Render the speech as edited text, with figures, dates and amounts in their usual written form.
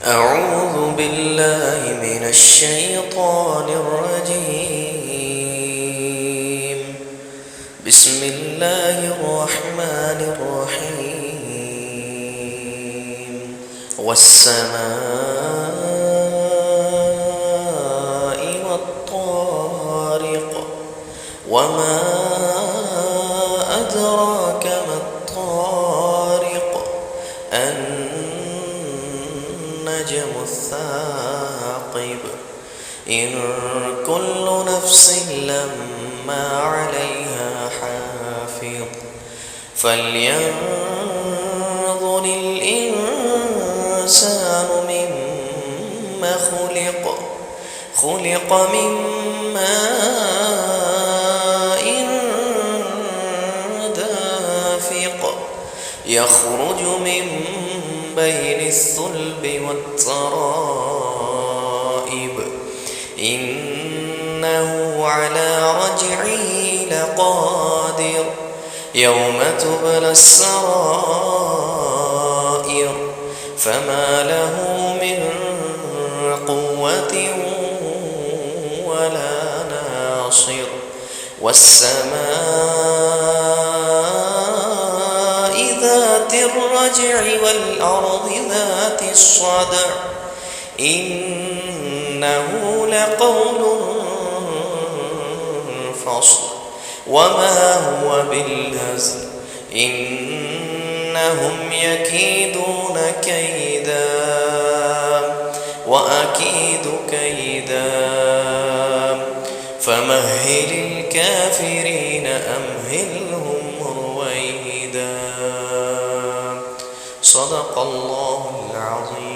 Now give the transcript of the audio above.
أعوذ بالله من الشيطان الرجيم. بسم الله الرحمن الرحيم. والسماء والطارق وما أدراك ما الطارق النجم الثاقب. إن كل نفس لما عليها حافظ فلينظر الإنسان مما خلق من ماء دافق يخرج من بين الصلب والترائب إنه على رجعه لقادر يوم تبلى السرائر فما له من قوة ولا ناصر. والسماء ذات الرجع والأرض ذات الصدع إنه لقول فصل وما هو بالهزل إنهم يكيدون كيدا وأكيد كيدا فمهل الكافرين أمهلهم رويدا. صدق الله العظيم.